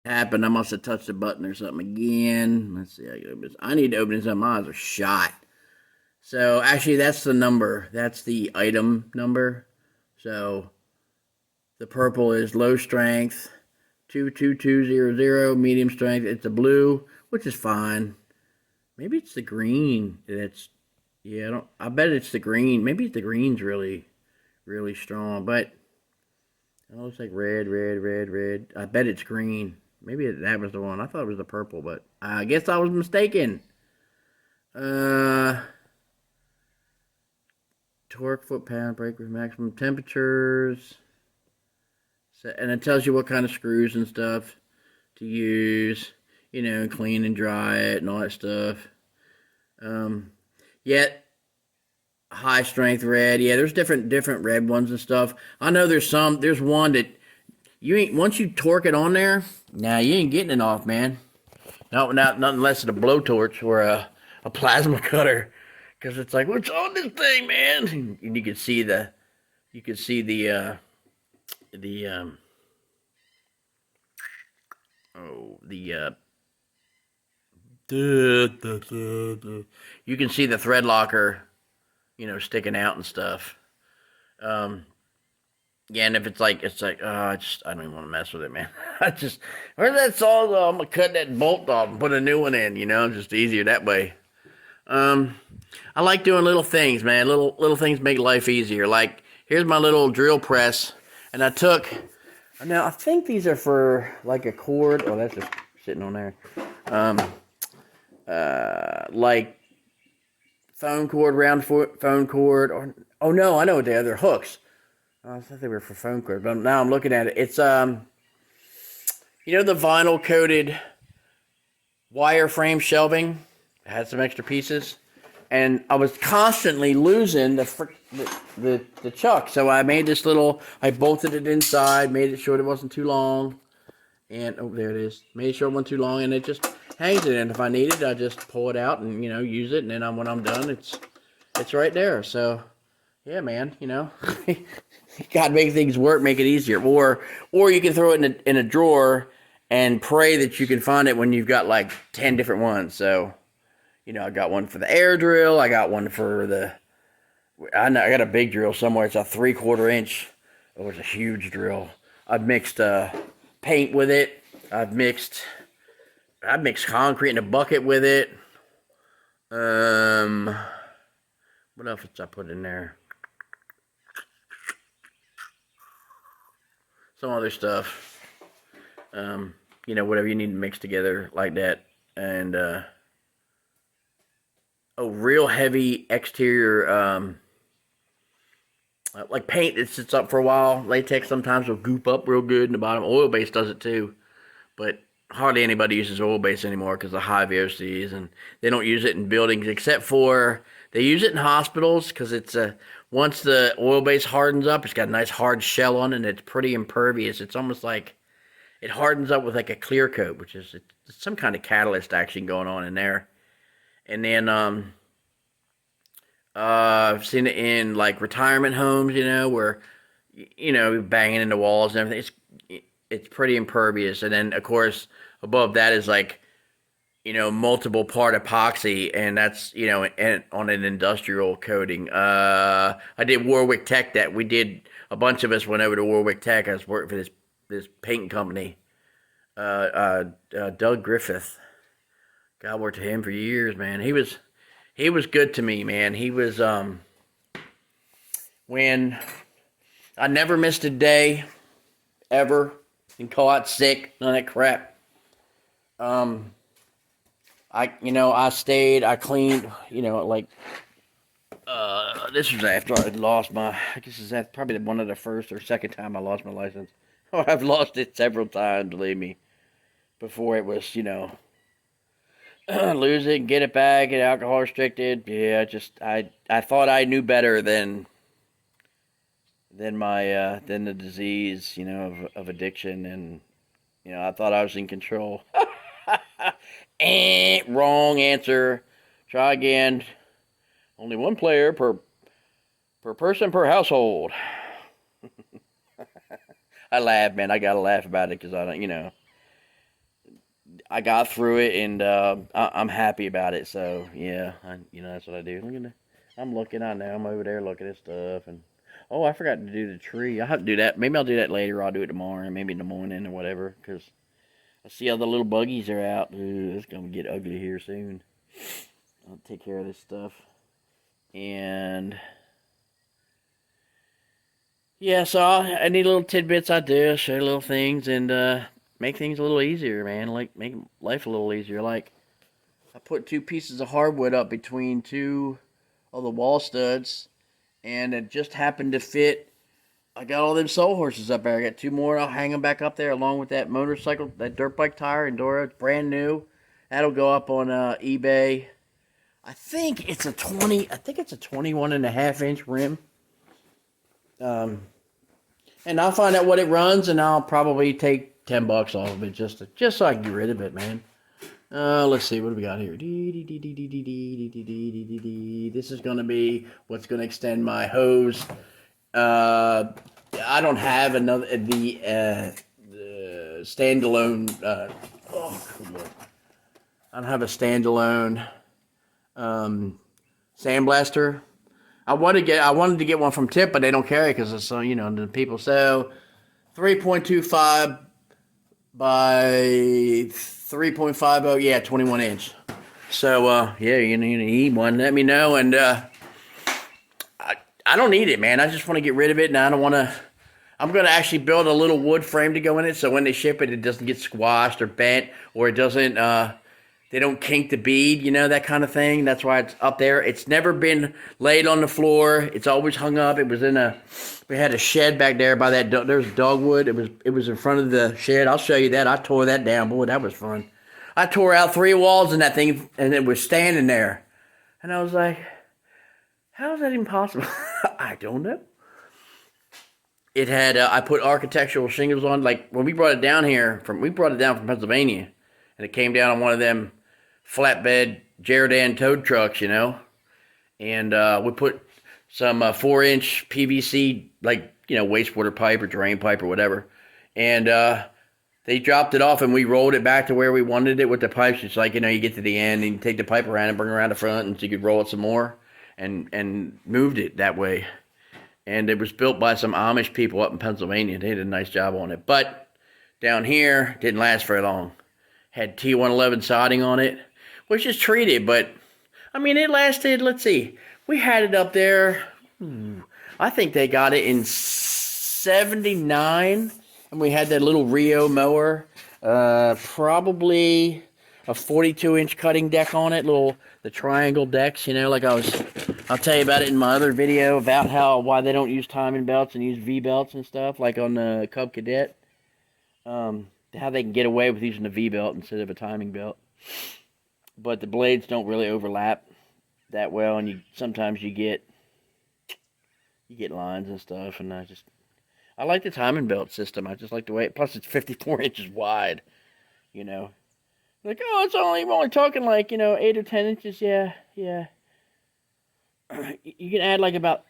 happened. I must have touched the button or something again. Let's see. I need to open this up. My eyes are shot. So actually, that's the number. That's the item number. So the purple is low strength, 22200. Medium strength. It's a blue, which is fine. Maybe it's the green. That's yeah. I don't. I bet it's the green. Maybe the green's really strong. But it looks like red, red, red, red. I bet it's green. Maybe that was the one. I thought it was the purple, but I guess I was mistaken. Uh, torque, foot pound, brake with maximum temperatures, and it tells you what kind of screws and stuff to use. Clean and dry it and all that stuff. Um, Yet high strength red. Yeah, there's different red ones and stuff. I know There's one that you ain't once you torque it on there. Nah, you ain't getting it off, man. No, not unless it's a blowtorch or a plasma cutter, because it's like, what's on this thing, man? And you can see the oh the you can see the thread locker, sticking out and stuff. Um, yeah, and if it's like, I don't even want to mess with it, man. Where's that saw though? I'm gonna cut that bolt off and put a new one in. Just easier that way. Um, I like doing little things, man. Little things make life easier. Like here's my little drill press, and I took. Now I think these are for like a cord. Oh, that's just sitting on there. Um, like phone cord, phone cord, or oh no, I know what they are. They're hooks. Oh, I thought they were for phone cord, but now I'm looking at it. It's the vinyl coated wireframe shelving. It had some extra pieces, and I was constantly losing the chuck. So I made this little. I bolted it inside, made it sure it wasn't too long, and oh, there it is. Made sure it wasn't too long, and it just hangs it. And if I need it, I just pull it out and use it. And then when I'm done, it's right there. So yeah, man, God make things work, make it easier. Or you can throw it in a drawer and pray that you can find it when you've got like 10 different ones. So, I got one for the air drill. I got one for I know I got a big drill somewhere. It's a 3/4 inch. Oh, it's a huge drill. I've mixed paint with it. I've mixed concrete in a bucket with it. What else did I put in there? Some other stuff. Whatever you need to mix together like that. And real heavy exterior, like paint that sits up for a while. Latex sometimes will goop up real good in the bottom. Oil base does it too, but hardly anybody uses oil base anymore because of high VOCs, and they don't use it in buildings except for they use it in hospitals because it's once the oil base hardens up, it's got a nice hard shell on it, and it's pretty impervious. It's almost like it hardens up with like a clear coat, which is it's some kind of catalyst action going on in there. And then I've seen it in like retirement homes, where banging into walls and everything. It's pretty impervious. And then of course above that is like multiple part epoxy, and that's on an industrial coating. I did Warwick Tech. That we did a bunch of us went over to Warwick Tech. I was working for this painting company. Doug Griffith. God, I worked with him for years, man. He was good to me, man. He was when I never missed a day ever. Didn't call out sick, none of that crap. I stayed, I cleaned, like this was after I lost my. I guess is that probably one of the first or second time I lost my license. Oh, I've lost it several times, believe me. Before it was, lose it, get it back, get alcohol restricted. Yeah, I thought I knew better than the disease, of addiction, and I thought I was in control. Wrong answer. Try again. Only one player per person per household. I laugh, man. I gotta laugh about it because I don't. I got through it, and I'm happy about it. So yeah, that's what I do. I'm looking. I know I'm over there looking at stuff, and oh, I forgot to do the tree. I have to do that. Maybe I'll do that later. I'll do it tomorrow, maybe in the morning or whatever. Cause I see all the little buggies are out. Ooh, it's gonna get ugly here soon. I'll take care of this stuff, and yeah. So I need little tidbits. I do share little things and make things a little easier, man. Like make life a little easier. Like I put two pieces of hardwood up between two of the wall studs, and it just happened to fit. I got all them soul horses up there. I got two more. I'll hang them back up there along with that motorcycle, that dirt bike tire, Enduro. It's brand new. That'll go up on eBay. I think it's a 20. I think it's a 21 and a half inch rim. And I'll find out what it runs, and I'll probably take $10 off of it just so I can get rid of it, man. Let's see, what do we got here? This is going to be what's going to extend my hose. I don't have the standalone. I don't have a standalone sandblaster. I wanted to get one from Tip, but they don't carry because it's the people. So 3.25 by 3.50, yeah, 21 inch. So yeah, you need one. Let me know, and I don't need it, man. I just want to get rid of it, and I don't want to. I'm going to actually build a little wood frame to go in it, so when they ship it, it doesn't get squashed or bent, or it doesn't. They don't kink the bead, that kind of thing. That's why it's up there. It's never been laid on the floor. It's always hung up. It was we had a shed back there by that. There's dogwood. It was in front of the shed. I'll show you that. I tore that down. Boy, that was fun. I tore out 3 walls in that thing, and it was standing there. And I was like, how is that even possible? I don't know. It had, I put architectural shingles on. Like, when we brought it down from Pennsylvania, and it came down on one of them flatbed Jerridan tow trucks, and we put some 4-inch PVC, like, wastewater pipe or drain pipe or whatever, and they dropped it off, and we rolled it back to where we wanted it with the pipes. It's like, you get to the end, and you take the pipe around and bring it around the front, and so you could roll it some more, and moved it that way. And it was built by some Amish people up in Pennsylvania. They did a nice job on it. But down here, didn't last very long. Had T111 siding on it, which is treated, but, it lasted, let's see. We had it up there, I think they got it in 79, and we had that little Rio mower, probably a 42-inch cutting deck on it, the triangle decks, I'll tell you about it in my other video about why they don't use timing belts and use V-belts and stuff, like on the Cub Cadet. How they can get away with using a V-belt instead of a timing belt. But the blades don't really overlap that well, and sometimes you get lines and stuff, and I like the timing belt system. I just like the way plus it's 54 inches wide, Like, oh, we're only talking like, 8 or 10 inches, yeah. You can add like about,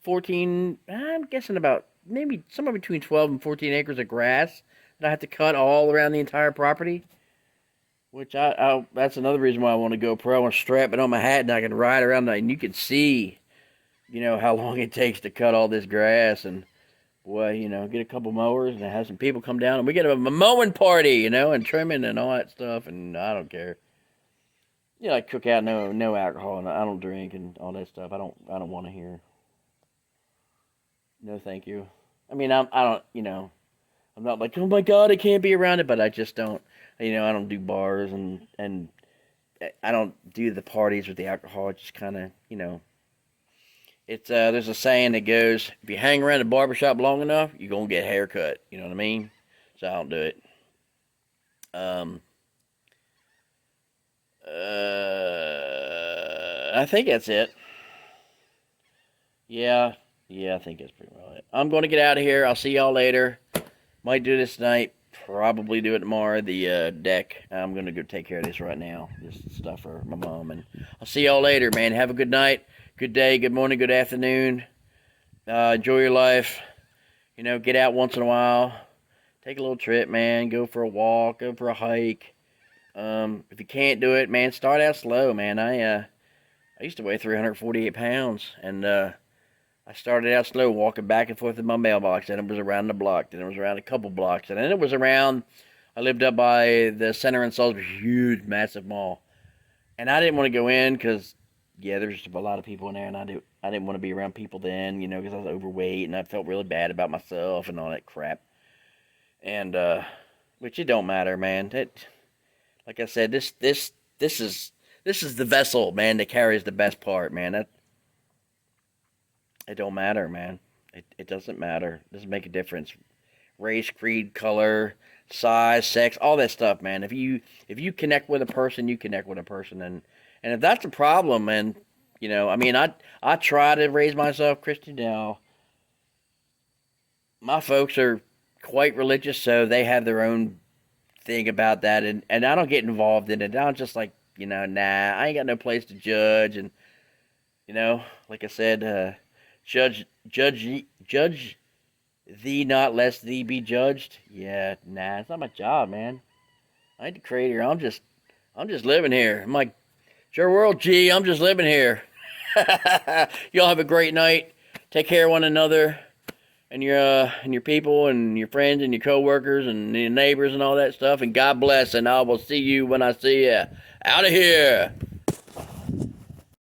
14, I'm guessing about maybe somewhere between 12 and 14 acres of grass that I have to cut all around the entire property. Which that's another reason why I want to go pro. I want to strap it on my hat and I can ride around and you can see, how long it takes to cut all this grass. And boy, get a couple mowers and have some people come down and we get a mowing party, and trimming and all that stuff. And I don't care. I cook out no alcohol and I don't drink and all that stuff. I don't want to hear. No, thank you. I don't, I'm not like, oh my God, I can't be around it, but I just don't, I don't do bars and I don't do the parties with the alcohol. It's just kind of, it's, there's a saying that goes, if you hang around a barbershop long enough, you're going to get a haircut. You know what I mean? So I don't do it. I think that's it. Yeah, I think that's pretty much it. I'm going to get out of here. I'll see y'all later. Might do this tonight. Probably do it tomorrow. The deck. I'm going to go take care of this right now. This stuff for my mom. And I'll see y'all later, man. Have a good night. Good day. Good morning. Good afternoon. Enjoy your life. Get out once in a while. Take a little trip, man. Go for a walk. Go for a hike. If you can't do it, man, start out slow, man. I used to weigh 348 pounds, and I started out slow, walking back and forth in my mailbox. Then it was around the block. Then it was around a couple blocks, and then it was around. I lived up by the center in Salisbury, huge, massive mall, and I didn't want to go in because, yeah, there's a lot of people in there, and I didn't want to be around people then, because I was overweight and I felt really bad about myself and all that crap. And which it don't matter, man. Like I said, this is the vessel, man, that carries the best part, man. It don't matter, man. It doesn't matter. It doesn't make a difference. Race, creed, color, size, sex, all that stuff, man. If you connect with a person, you connect with a person, and if that's a problem, man, I mean, I try to raise myself Christian now. My folks are quite religious, so they have their own thing about that, and I don't get involved in it. I'm just like, nah, I ain't got no place to judge, and like I said, judge thee not, lest thee be judged. Yeah, nah, it's not my job, man. I ain't the creator. I'm just living here. I'm like, sure world, G. I'm just living here. Y'all have a great night. Take care of one another and your people and your friends and your coworkers and your neighbors and all that stuff. And God bless. And I will see you when I see you. Out of here.